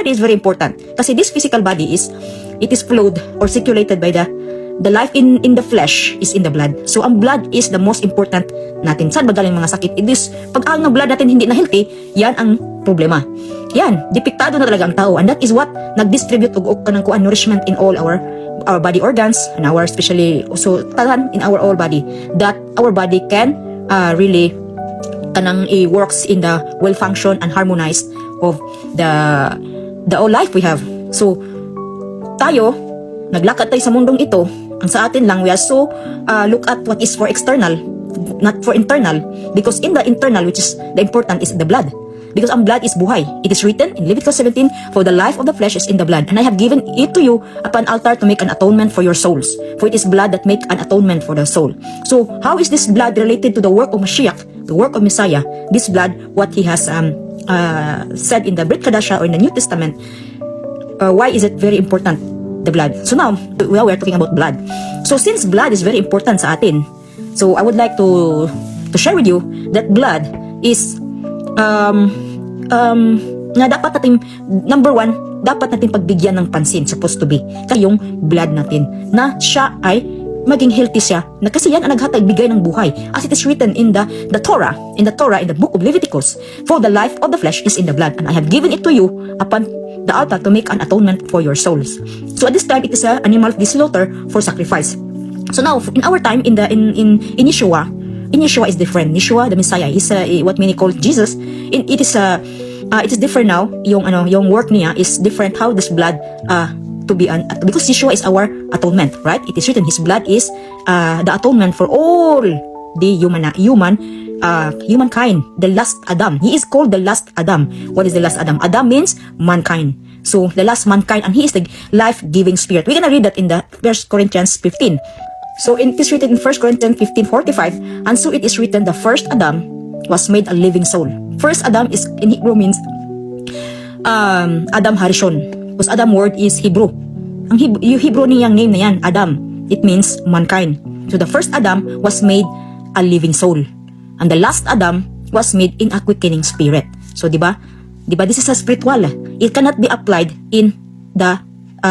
body is very important. Kasi this physical body is, it is flowed or circulated by the life in the flesh is in the blood. So, ang blood is the most important natin. Saan ba galing mga sakit? It is, pag ang blood natin hindi na healthy, yan ang problema. Yan, depektado na talaga ang tao. And that is what nag-distribute og ng nourishment in all our body organs, and our especially also talan in our whole body, that our body can really kanang works in the well function and harmonized of the whole life we have. So tayo naglakad tayo sa mundong ito, ang sa atin lang we are so look at what is for external, not for internal, because in the internal, which is the important, is the blood. Because ang blood is buhay. It is written in Leviticus 17, for the life of the flesh is in the blood, and I have given it to you upon altar to make an atonement for your souls. For it is blood that make an atonement for the soul. So, how is this blood related to the work of Mashiach, the work of Messiah? This blood, what he has said in the Brit Kadasha or in the New Testament, why is it very important, the blood? So now, we are talking about blood. So, since blood is very important sa atin, so I would like to share with you that blood is na dapat natin, number one, dapat natin pagbigyan ng pansin, supposed to be, kayong blood natin, na siya ay maging healthy siya, na kasi yan ang naghatag bigay ng buhay, as it is written in the Torah, in the book of Leviticus, for the life of the flesh is in the blood, and I have given it to you upon the altar to make an atonement for your souls. So at this time, it is an animal of slaughter for sacrifice. So now, in our time, in Yeshua, is different. Yeshua, the Messiah, is what many call Jesus. It is different now. Yung work niya is different. How this blood to be because Yeshua is our atonement, right? It is written his blood is the atonement for all the humankind, the last Adam. He is called the last Adam. What is the last Adam? Adam means mankind. So the last mankind, and he is the life-giving spirit. We're gonna read that in the 1 Corinthians 15. So it is written in 1 Corinthians 15:45, and so it is written, the first Adam was made a living soul. First Adam is in Hebrew means Adam Harishon, because Adam word is Hebrew. Ang Hebrew niyang name na yan, Adam, it means mankind. So the first Adam was made a living soul, and the last Adam was made in a quickening spirit. So diba this is a spiritual. It cannot be applied in the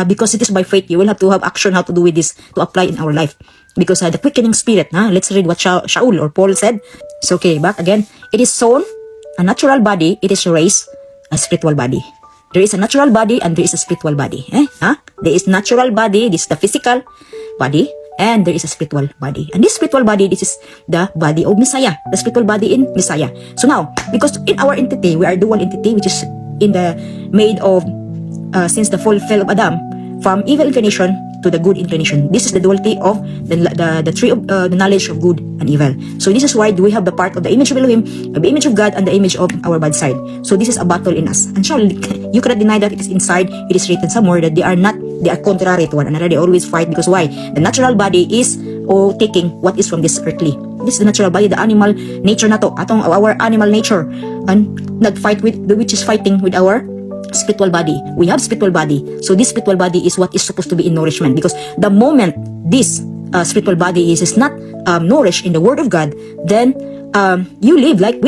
because it is by faith. You will have to have action how to do with this to apply in our life. Because the quickening spirit, let's read what Shaul or Paul said. So okay, back again. It is sown a natural body, it is raised a spiritual body. There is a natural body and there is a spiritual body. There is natural body, this is the physical body, and there is a spiritual body. And this spiritual body, this is the body of Messiah, the spiritual body in Messiah. So now, because in our entity, we are dual entity, which is made of since the fall fell of Adam, from evil inclination to the good inclination. This is the duality of the tree of the knowledge of good and evil. So this is why we have the part of the image of Elohim, the image of God, and the image of our bad side. So this is a battle in us. And surely you cannot deny that it is inside. It is written somewhere that they are contrary to one another. They always fight, because why? The natural body is taking what is from this earthly. This is the natural body, the animal nature na to, our animal nature, and nag-fight with, which is fighting with our spiritual body. We have spiritual body. So this spiritual body is what is supposed to be in nourishment, because the moment this spiritual body is not nourished in the word of God, then we live like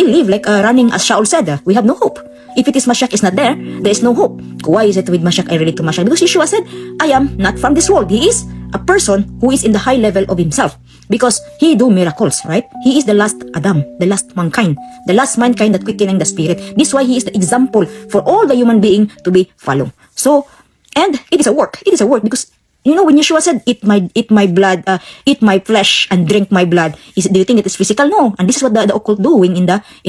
running, as Shaul said, we have no hope. If it is Mashiach is not there is no hope. Why is it with Mashiach I relate to Mashiach? Because Yeshua said, I am not from this world. He is a person who is in the high level of himself, because he do miracles, right? He is the last Adam, the last mankind that quickening the spirit. This is why he is the example for all the human being to be follow. So, and it is a work, because when Yeshua said, eat my blood, eat my flesh and drink my blood, do you think it is physical? No. And this is what the occult doing in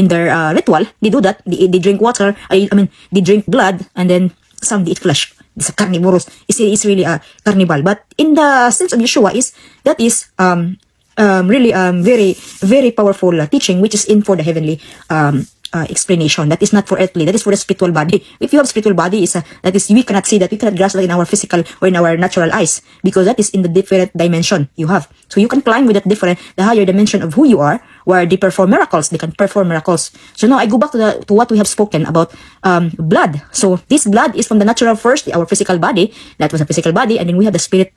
their ritual. They do that. They drink water. They drink blood, and then some they eat flesh. It's a carnivorous. It's really a carnival. But in the sense of Yeshua that is really very, very powerful teaching, which is in for the heavenly explanation. That is not for earthly. That is for the spiritual body. If you have spiritual body, that is, we cannot see that. We cannot grasp that in our physical or in our natural eyes, because that is in the different dimension you have. So you can climb with that the higher dimension of who you are, where they perform miracles. They can perform miracles. So now I go back to what we have spoken about blood. So this blood is from the natural first, our physical body. That was a physical body, and then we have the spiritual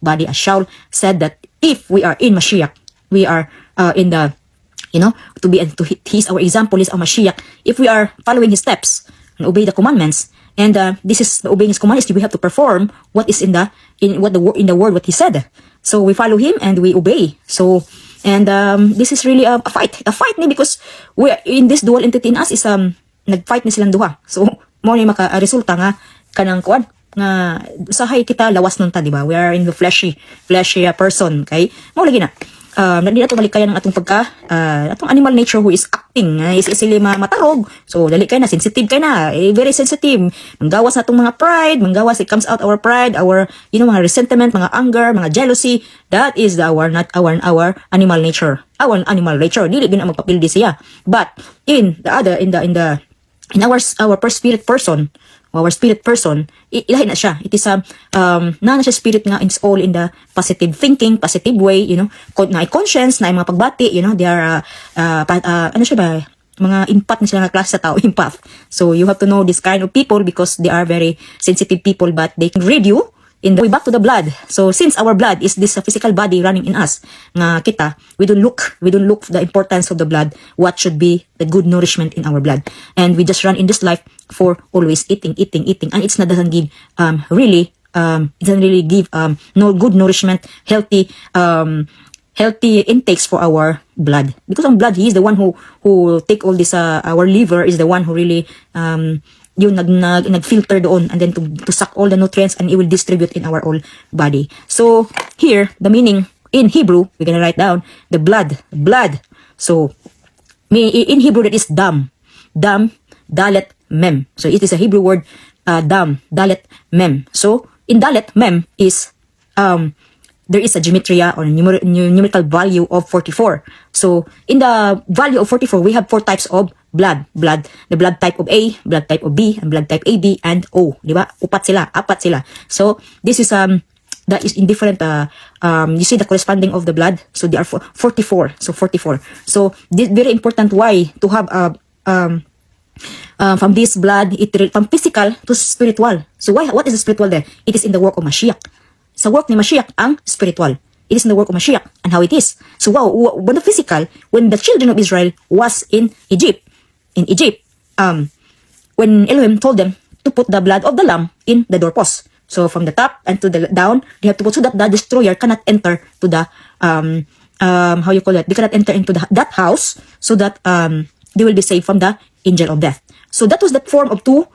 body. As Shaul said that if we are in Mashiach, we are in the he's our example, is our Mashiach. If we are following his steps and obey the commandments, And this is obeying his command is we have to perform what is in the word what he said. So we follow him and we obey. So and this is really a fight ni because we in this dual entity in us is nagfight ni silang duha. So mo ni maka-resulta nga kanang kuan nga usahay kita lawas nun ta, di ba? We are in the fleshy person, okay? Mo lagi na. Hindi na ito balik kaya ng atong atong animal nature who is acting, is easily matarog. So, dali kaya na, sensitive kaya na, very sensitive. Manggawas na itong mga pride, it comes out our pride, our, mga resentment, mga anger, mga jealousy. That is our animal nature. Our animal nature. Dili gina magpapildi siya. But, in our spirit person, ilahi na siya. It is na siya spirit nga, it's all in the positive thinking, positive way, na conscience, na mga pagbati, they are, ano siya ba, mga empath na sila nga klase sa tao, empath. So, you have to know this kind of people because they are very sensitive people, but they can read you way back to the blood. So, since our blood is this physical body running in us, nga kita, we don't look the importance of the blood, what should be the good nourishment in our blood. And we just run in this life for always eating. And it doesn't give, it doesn't really give, no good nourishment, healthy intakes for our blood. Because on blood, he is the one who take all this, our liver is the one who really, yung nag-filter doon and then to suck all the nutrients and it will distribute in our whole body. So, here, the meaning in Hebrew, we're gonna write down the blood. So, in Hebrew, that is dam, dalet, mem. So, it is a Hebrew word, dam, dalet, mem. So, in dalet, mem is, there is a gematria or numerical value of 44. So, in the value of 44, we have 4 types of blood. The blood type of A, blood type of B, and blood type AB and O. Diba? Apat sila. So, this is, that is in different, you see the corresponding of the blood. So, they are 44. So, 44. So, this very important why to have, from this blood, from physical to spiritual. So, what is the spiritual there? It is in the work of Mashiach. Sa work ni Mashiach ang spiritual. It is in the work of Mashiach and how it is. So when the physical, when the children of Israel was in Egypt, when Elohim told them to put the blood of the lamb in the doorpost. So from the top and to the down, they have to put so that the destroyer cannot enter to the, how you call it? They cannot enter into that house so that they will be saved from the angel of death. So that was that form of two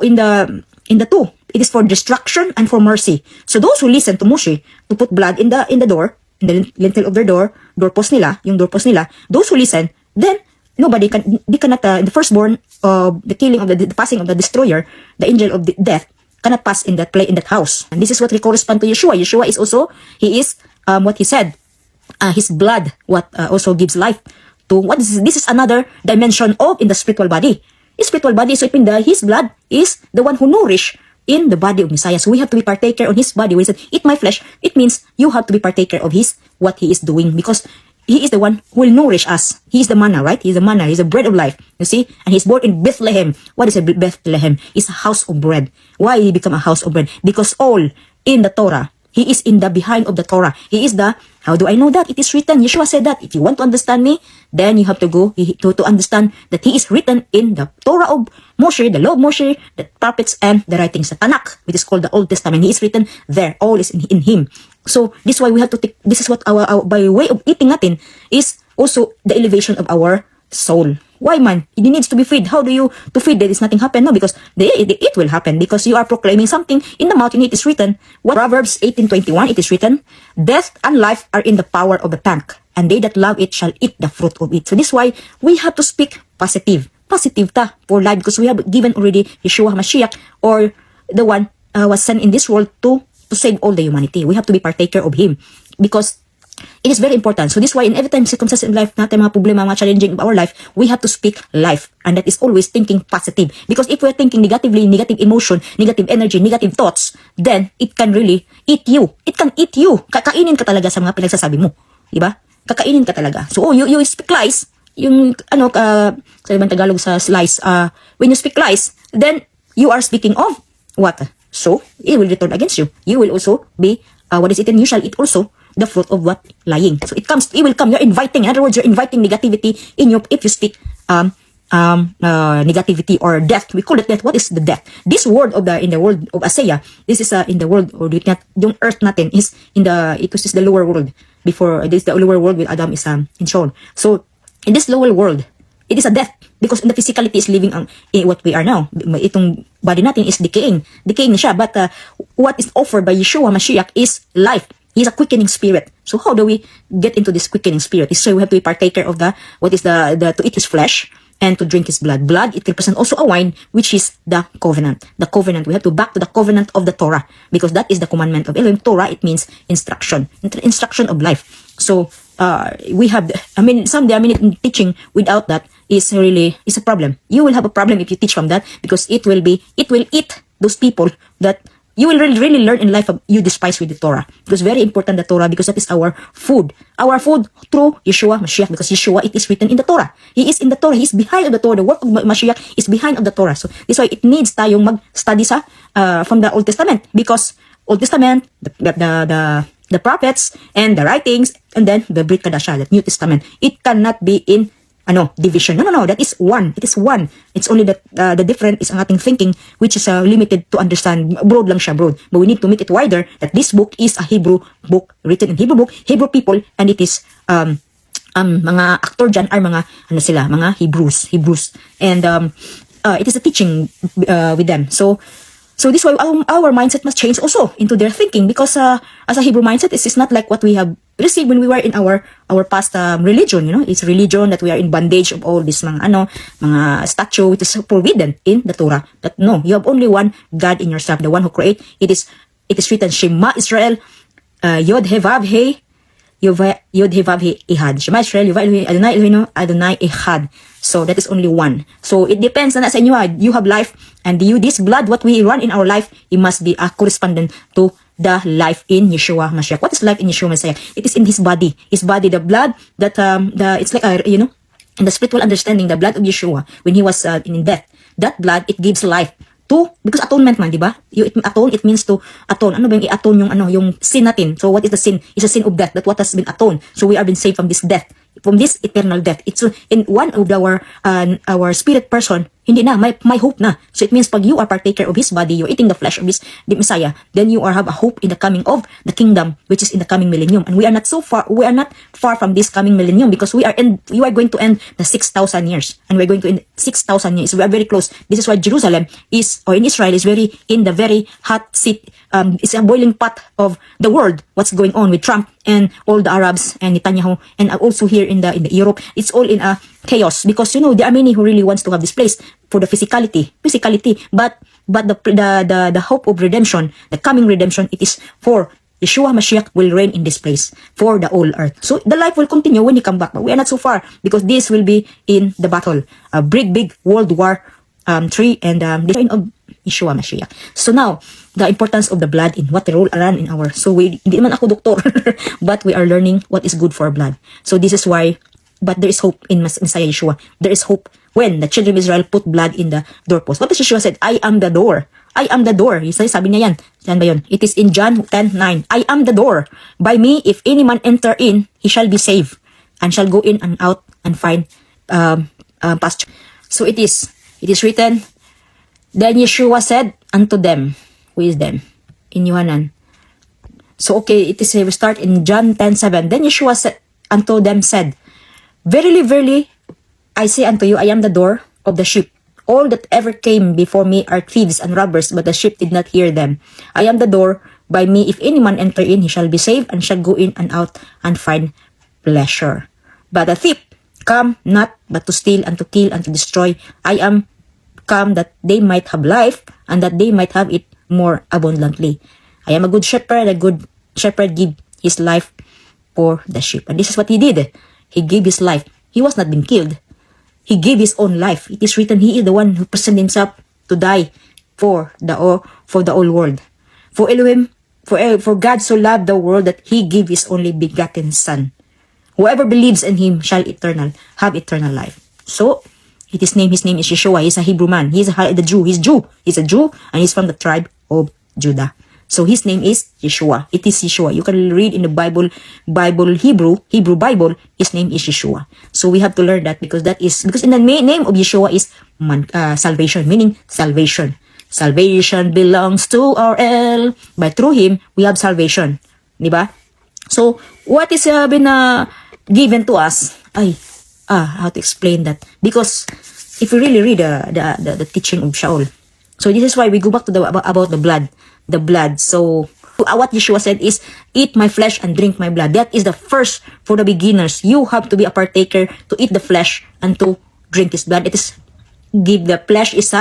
in the two. It is for destruction and for mercy. So those who listen to Moshe to put blood in the door, in the lintel of their doorpost nila, those who listen, then they cannot, the firstborn of the killing of the passing of the destroyer, the angel of death, cannot pass in that house. And this is what we correspond to Yeshua. Yeshua is also, he is, what he said, his blood, what also gives life to, this is another dimension of in the spiritual body. His spiritual body, so his blood is the one who nourish in the body of Messiah. So we have to be partaker on his body. When he said, eat my flesh, it means you have to be partaker of what he is doing, because he is the one who will nourish us. He is the manna, right? He is the manna. He is the bread of life. You see? And he's born in Bethlehem. What is a Bethlehem? It's a house of bread. Why he become a house of bread? Because all in the Torah, he is in the behind of the Torah. He is the, how do I know that? It is written. Yeshua said that. If you want to understand me, then you have to go to understand that he is written in the Torah of Moshe, the law of Moshe, the prophets, and the writings, the Tanakh, which is called the Old Testament. He is written there. All is in him. So, this is why we have to take, this is what our by way of eating natin, is also the elevation of our soul. Why man? It needs to be fed. How do you, to feed that is nothing happen? No, because it will happen, because you are proclaiming something in the mouth, and it is written. What Proverbs 18:21, it is written, death and life are in the power of the tongue, and they that love it shall eat the fruit of it. So this is why we have to speak positive ta for life, because we have given already Yeshua HaMashiach, or the one was sent in this world to save all the humanity. We have to be partaker of him, because it is very important. So this is why in every time circumstances in life natin, mga problema, mga challenging of our life, we have to speak life, and that is always thinking positive. Because if we're thinking negatively, negative emotion, negative energy, negative thoughts, then it can really eat you. It can eat you. Kakainin ka talaga sa mga pinagsasabi mo, diba? Kakainin ka talaga. So you speak lies, yung sa ibang Tagalog sa lies, when you speak lies, then you are speaking of what? So it will return against you. You will also be what is eaten, you shall eat also the fruit of what? Lying. So it will come. You're inviting. In other words, you're inviting negativity in you if you speak negativity or death. We call it death. What is the death? This world in the world of Isaiah, this is in the world, or yung earth natin is it was the lower world. Before this, the lower world with Adam is installed. So in this lower world, it is a death because the physicality is living in what we are now. Itong body natin is decaying na siya. But what is offered by Yeshua Mashiach is life. He's a quickening spirit. So how do we get into this quickening spirit? So we have to be partaker of to eat his flesh and to drink his blood. Blood, it represents also a wine, which is the covenant. The covenant. We have to back to the covenant of the Torah because that is the commandment of Elohim. Torah, it means instruction. Instruction of life. So we have, some teaching without that is a problem. You will have a problem if you teach from that because it will eat those people that you will really learn in life you despise with the Torah. Because very important the Torah because that is our food. Our food through Yeshua Mashiach because Yeshua, it is written in the Torah. He is in the Torah. He is behind of the Torah. The work of Mashiach is behind of the Torah. So this is why it needs tayong mag-study from the Old Testament because Old Testament, the prophets and the writings and then the Brit Kadasha, the New Testament. It cannot be in division. No. That is one. It is one. It's only that the different is ang ating thinking, which is limited to understand. Broad lang siya, broad. But we need to make it wider that this book is a Hebrew book, written in Hebrew book, Hebrew people, and it is mga actor dyan are mga Hebrews. And it is a teaching with them. So this way our mindset must change also into their thinking because as a Hebrew mindset, it's not like what we have received when we were in our past religion. It's a religion that we are in bondage of all this mga statue. It is forbidden in the Torah. But no, you have only one God in yourself, the one who create. It is written Shema Israel, Yod He Vav He, Yod He Vav He Ehad. Shema Israel, Adonai Eloheinu, Adonai Ehad. So that is only one. So it depends na sa inyo. You have life and this blood, what we run in our life, it must be correspondent to the life in Yeshua Mashiach. What is life in Yeshua Mashiach? It is in his body. His body, the blood that it's like in the spiritual understanding, the blood of Yeshua when he was in death. That blood, it gives life to, because atonement man, di ba? Atone, it means to atone. Ano ba yung i-atone yung sin natin? So what is the sin? It's a sin of death. That what has been atoned. So we are been saved from this death, from this eternal death. It's in one of our spirit person, hindi na, may hope na. So it means pag you are partaker of his body, you're eating the flesh of the Messiah, then you have a hope in the coming of the kingdom, which is in the coming millennium. And we are not far from this coming millennium because we are going to end the 6,000 years. And we're going to end 6,000 years. We are very close. This is why Jerusalem in Israel is in the very hot seat. It's a boiling pot of the world. What's going on with Trump and all the Arabs and Netanyahu and also here in the Europe, it's all in a chaos because there are many who really wants to have this place for the physicality, but the hope of redemption, the coming redemption, it is for Yeshua Mashiach will reign in this place for the whole earth. So the life will continue when he come back, but we are not so far because this will be in the battle, a big World War III and the reign of Yeshua Mashiach. So now, the importance of the blood in what role around in our, so hindi naman ako doktor, but we are learning what is good for blood. So this is why, but there is hope in Messiah Yeshua. There is hope when the children of Israel put blood in the doorpost. What does Yeshua said? I am the door. I am the door. Sabi niya yan. Yan ba yun? It is in John 10:9. I am the door. By me, if any man enter in, he shall be saved, and shall go in and out and find pasture. So it is written, then Yeshua said unto them, who is them? In Yohanan. So okay, it is we start in John 10:7. Then Yeshua said unto them, said, verily, verily, I say unto you, I am the door of the sheep. All that ever came before me are thieves and robbers, but the sheep did not hear them. I am the door. By me, if any man enter in, he shall be saved, and shall go in and out and find pleasure. But the thief come not but to steal and to kill and to destroy. I am come that they might have life, and that they might have it more abundantly. I am a good shepherd. A good shepherd give his life for the sheep. And this is what he did. He gave his life. He was not been killed. He gave his own life. It is written, he is the one who presented himself to die for the whole world. For Elohim, for God so loved the world that he gave his only begotten Son. Whoever believes in him shall have eternal life. So, his name is Yeshua. He's a Hebrew man. He's a Jew. He's a Jew, and he's from the tribe of Judah. So his name is Yeshua. It is Yeshua. You can read in the Bible, Hebrew Bible, his name is Yeshua. So we have to learn that because in the name of Yeshua is salvation, meaning salvation. Salvation belongs to our El. But through him, we have salvation. Diba? So what is been given to us? How to explain that? Because if you really read the teaching of Shaul, so this is why we go back to about the blood. The blood. So what Yeshua said is, eat my flesh and drink my blood. That is the first for the beginners. You have to be a partaker to eat the flesh and to drink his blood. It is the flesh is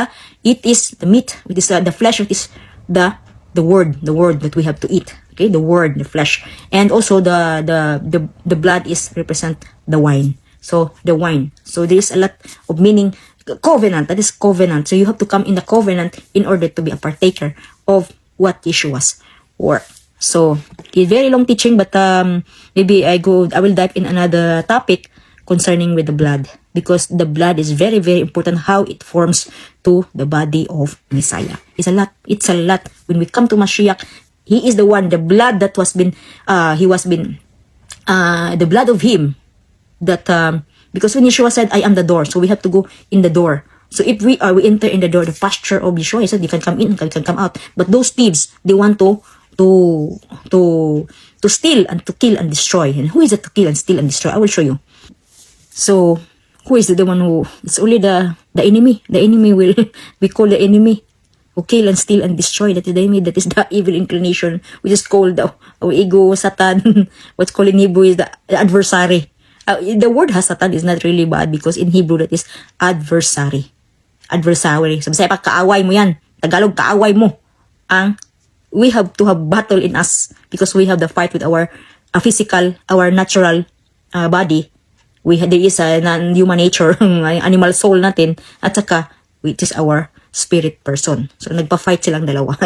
it is the meat. It is the flesh. It is the word that we have to eat. Okay, the word, the flesh, and also the blood is represent the wine. So the wine. So there is a lot of meaning. Covenant. That is covenant. So you have to come in the covenant in order to be a partaker of what Yeshua's work. So it's very long teaching, but maybe I will dive in another topic concerning with the blood, because the blood is very, very important, how it forms to the body of Messiah. It's a lot. When we come to Mashiach, he is the one, the blood that was been the blood of him that because when Yeshua said, I am the door, so we have to go in the door. So if we enter in the door, the pasture of Yeshua, he said, you can come in, you can come out. But those thieves, they want to steal and to kill and destroy. And who is it to kill and steal and destroy? I will show you. So who is the one who? It's only the enemy. The enemy we call the enemy who kill and steal and destroy. That is the enemy. That is the evil inclination, which is called our ego, Satan. What's called in Hebrew is the adversary. The word has Satan is not really bad because in Hebrew that is adversary. Adversary. Sabi sa kaaway mo yan. Tagalog, kaaway mo. We have to have battle in us because we have the fight with our physical, our natural body. There is a non-human nature, animal soul natin, at saka, which is our spirit person. So, nagpa-fight silang dalawa.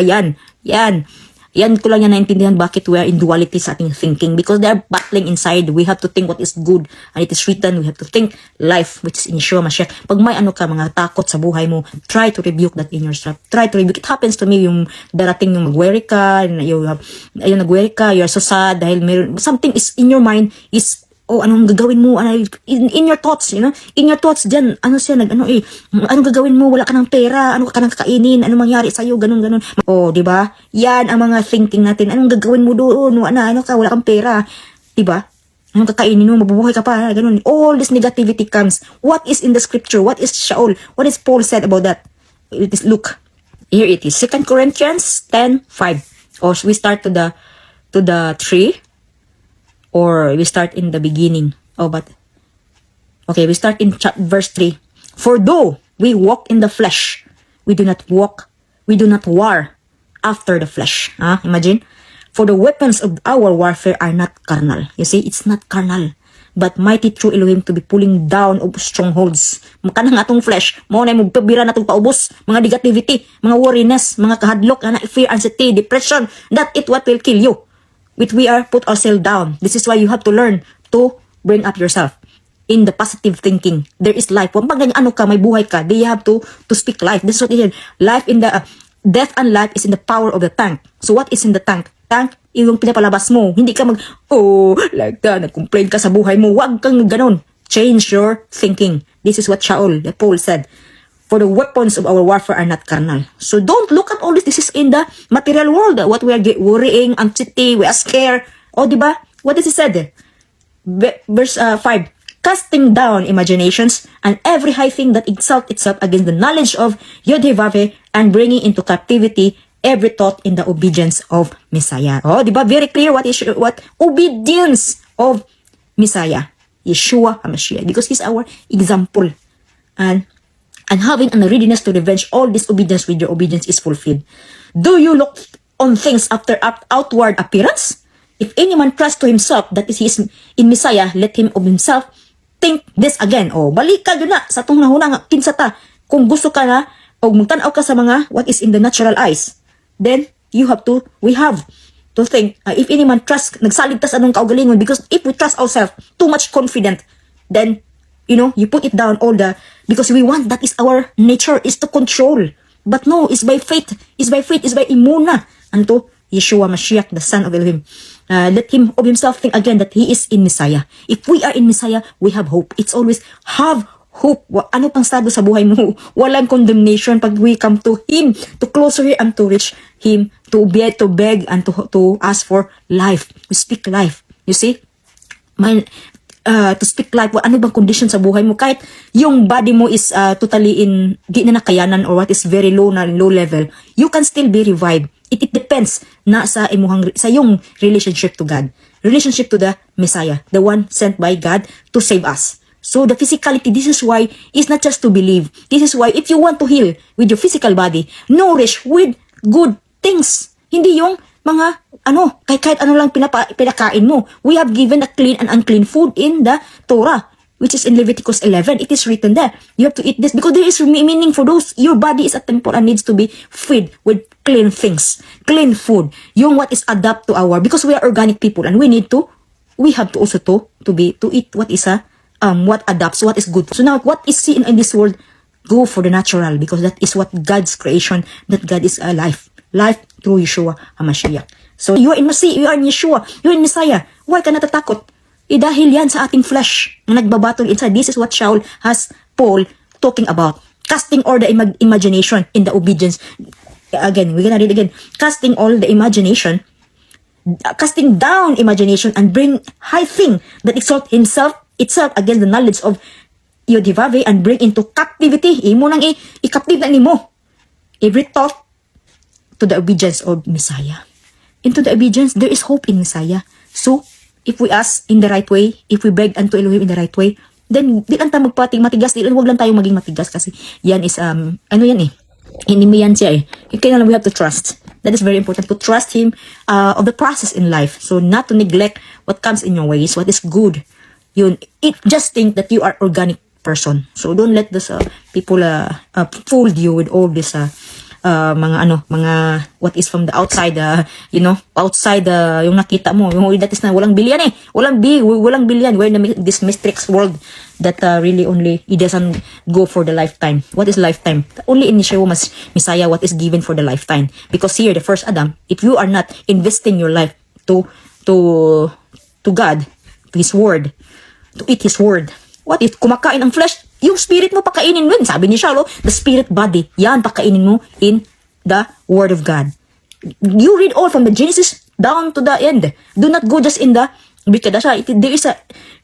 Yan ko lang yan naintindihan bakit we are in duality sa ating thinking, because they are battling inside. We have to think what is good and it is written. We have to think life, which is in Yeshua Mashiach. Pag may mga takot sa buhay mo, try to rebuke that in yourself. Try to rebuke. It happens to me yung darating yung mag-worry ka, nag-worry ka, you're so sad dahil something is in your mind is, anong gagawin mo? In your thoughts, in your thoughts dyan, anong gagawin mo? Wala ka ng pera, ano ka nang kakainin, anong mangyari sa'yo, ganun. Diba? Yan ang mga thinking natin. Anong gagawin mo doon? Wala kang pera. Diba? Anong kakainin mo? Mabubuhay ka pa, ganun. All this negativity comes. What is in the scripture? What is Shaul? What is Paul said about that? It is, look, here it is. 2 Corinthians 10:5. Or we start to the 3. Or we start in the beginning. We start in verse 3. For though we walk in the flesh, we do not war after the flesh. Imagine. For the weapons of our warfare are not carnal. You see, it's not carnal, but mighty through Elohim to be pulling down of strongholds. Kanang atong flesh, mo na mo pabira natong paubos, mga negativity, mga worriness, mga kahadlok, fear, anxiety, depression. That it what will kill you. Which we are put ourselves down. This is why you have to learn to bring up yourself in the positive thinking. There is life. Pag may buhay ka, they have to speak life. This is what it is. Life in the death and life is in the power of the tank. So what is in the tank? Tank, yung pinapalabas mo. Hindi ka like that, nag-complain ka sa buhay mo. Huwag kang ganon. Change your thinking. This is what Paul said. For the weapons of our warfare are not carnal. So don't look at all this. This is in the material world. What we are worrying, anxiety, we are scared. Diba? What does it said? Verse 5. Casting down imaginations and every high thing that exalts itself against the knowledge of Yod-Heh-Vav-Heh, and bringing into captivity every thought in the obedience of Messiah. Diba? Very clear what obedience of Messiah. Yeshua HaMashiach. Because he's our example. And having a readiness to revenge all disobedience with your obedience is fulfilled. Do you look on things after outward appearance? If any man trusts to himself that he is in Messiah, let him of himself think this again. Balik ka doon na sa itong nahunang kinsata. Kung gusto ka na, magtanaw ka sa mga what is in the natural eyes, then we have to think, if any man trusts, nagsaligtas anong kaugalingon, because if we trust ourselves, too much confident, then you put it down because we want, that is our nature, is to control. But no, it's by faith. It's by imuna. And to Yeshua Mashiach, the Son of Elohim. Let him of himself think again that he is in Messiah. If we are in Messiah, we have hope. It's always have hope. Ano pang estado sa buhay mo? Walang condemnation pag we come to him, to closer and to reach him, to beg and to ask for life, to speak life. You see? To speak life, ano bang condition sa buhay mo? Kahit yung body mo is totally di na nakayanan or what is very low level, you can still be revived. It depends na sa yung relationship to God, relationship to the Messiah, the one sent by God to save us. So the physicality, this is why it's not just to believe. This is why if you want to heal with your physical body, nourish with good things. Hindi yung mga kahit ano lang pinakain mo. We have given a clean and unclean food in the Torah, which is in Leviticus 11. It is written there. You have to eat this because there is meaning for those. Your body is a temple and needs to be fed with clean things, clean food. Yung what is adapt to our, because we are organic people and we have to also to eat what is what adapts, what is good. So now what is seen in this world, go for the natural because that is what God's creation, that God is life through Yeshua HaMashiach. So you are in Messiah, you are in Yeshua, you are in Messiah. Why ka natatakot? Dahil yan sa ating flesh na nagbabattle inside. This is what Paul talking about. Casting all the imagination in the obedience. Again, we're gonna read again. Casting all the imagination, casting down imagination and bring high thing that exalt itself against the knowledge of Yodhivave and bring into captivity. Imo nang i-captive na nimo every thought to the obedience of Messiah. Into the obedience, there is hope in Messiah. So, if we ask in the right way, if we beg unto Elohim in the right way, then di lang tayo matigas, wag lang tayo maging matigas kasi yan is, enemy yan siya Kaya lang we have to trust. That is very important, to trust him of the process in life. So, not to neglect what comes in your ways, what is good. Just think that you are organic person. So, don't let this people fool you with all this mga what is from the outside, outside yung nakita mo, yung that is na walang bilyan walang bilyan. We're in this matrix world that really only it doesn't go for the lifetime. What is lifetime? Only in Yeshua Messiah what is given for the lifetime. Because here, the first Adam, if you are not investing your life to God, to His Word, to eat His Word, what if kumakain ang flesh? Yung spirit mo pakainin mo. Sabi ni Shalom, the spirit body, yan pakainin mo in the Word of God. You read all from the Genesis down to the end. Do not go just in the there is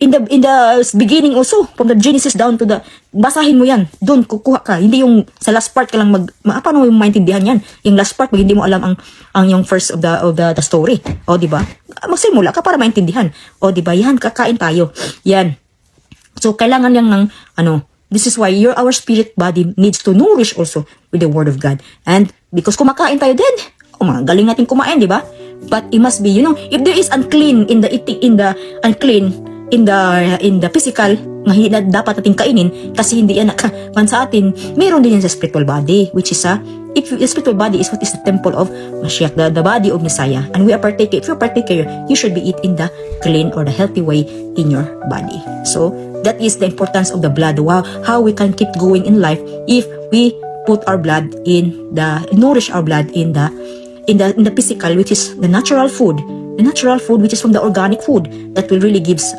in the beginning also, from the Genesis down to the, basahin mo yan. Doon kukuha ka. Hindi yung sa last part ka lang paano mo maintindihan yan? Yung last part, pag hindi mo alam ang yung first of the story. O, diba? Magsimula ka para maintindihan. O, diba? Yan, kakain tayo. Yan. So, kailangan lang ng, this is why our spirit body needs to nourish also with the Word of God. And, because kumakain tayo din, galing natin kumain, di ba? But it must be, if there is unclean in the physical, na dapat natin kainin, kasi hindi yan man sa atin, meron din yan sa spiritual body, which is if the spiritual body is what is the temple of Mashiach, the body of Messiah, and we are partaker. If you're partaker, you should be eat in the clean or the healthy way in your body. So, that is the importance of the blood. Wow, how we can keep going in life if we put our blood nourish our blood in the physical, which is the natural food, which is from the organic food that will really gives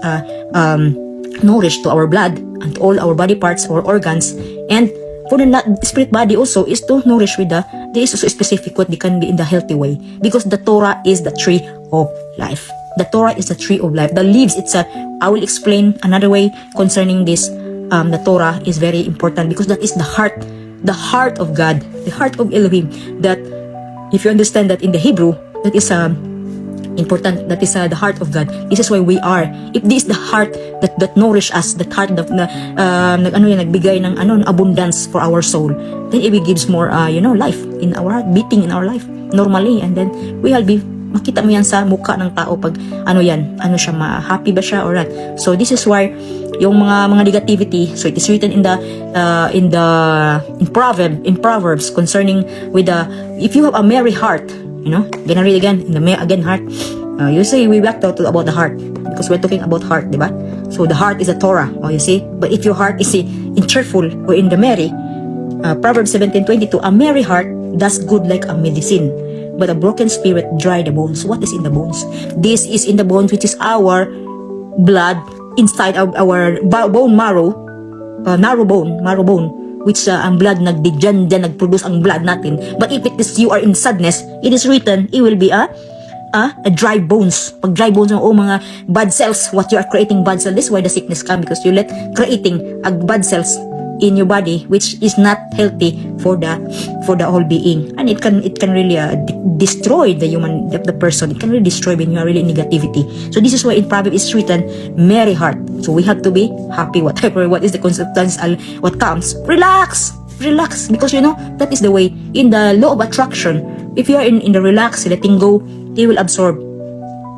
nourish to our blood and to all our body parts or organs. And for the spirit body also is to nourish with there is also specific what they can be in the healthy way, because the Torah is the tree of life. The Torah is the tree of life. The leaves itself, I will explain another way concerning this. The Torah is very important because that is the heart of God, the heart of Elohim. That if you understand that in the Hebrew, that is important, that is the heart of God. This is why we are. If this is the heart that nourish us, that heart that nagbigay ng abundance for our soul, then it gives more life in our heart, beating in our life normally, and then we will be makita mo yan sa mukha ng tao pag happy ba siya or not. So this is why yung mga negativity, so it is written in Proverbs concerning with if you have a merry heart, gonna read again in the heart. You say we back to about the heart because we're talking about heart, diba? So the heart is a Torah, you see. But if your heart is in cheerful or in the merry, Proverbs 17:22, a merry heart does good like a medicine, but a broken spirit dry the bones. What is in the bones? This is in the bones, which is our blood inside of our bone marrow, marrow bone, which ang blood nagdigyan dyan, nagproduce ang blood natin. But if it is you are in sadness, it is written, it will be a dry bones. Pag dry bones, mga bad cells, what you are creating bad cells. This is why the sickness come, because you let creating bad cells in your body, which is not healthy for the whole being, and it can really destroy the person. It can really destroy when you are really in negativity. So this is why in Proverbs it's written, merry heart. So we have to be happy, whatever what is the consequence, what comes. Relax, because that is the way in the law of attraction. If you are in the relax, letting go, it will absorb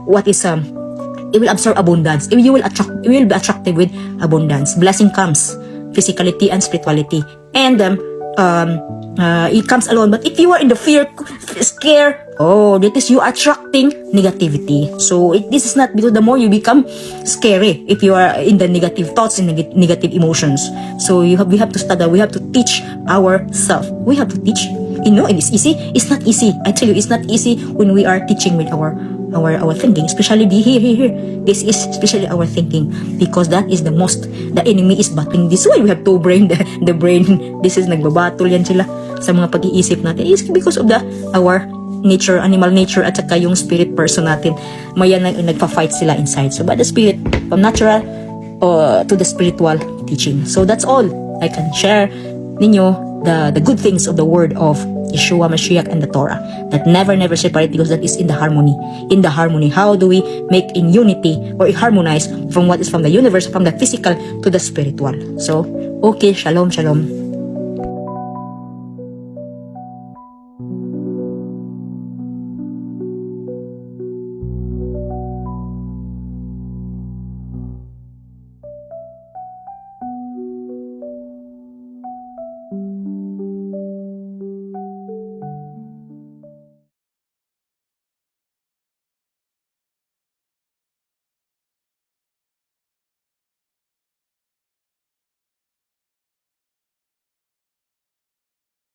what is it will absorb abundance. You will be attracted with abundance. Blessing comes, physicality and spirituality, and it comes alone. But if you are in the fear, scare, that is you attracting negativity. So this is not, because the more you become scary if you are in the negative thoughts and negative emotions. So we have to study. We have to teach ourselves. We have to teach. And it's easy. It's not easy. I tell you, it's not easy when we are teaching with our thinking, especially here. This is especially our thinking, because that is the enemy is battling. This way we have two brain, the brain, this is nagbabattle yan sila sa mga pag-iisip natin. It's because of our nature, animal nature, at saka yung spirit person natin. Maya nagpa-fight sila inside. So by the spirit, from natural to the spiritual teaching. So that's all I can share ninyo, the good things of the word of Yeshua Mashiach and the Torah, that never separate, because that is in the harmony. How do we make in unity or harmonize from what is from the universe, from the physical to the spiritual? So okay, shalom.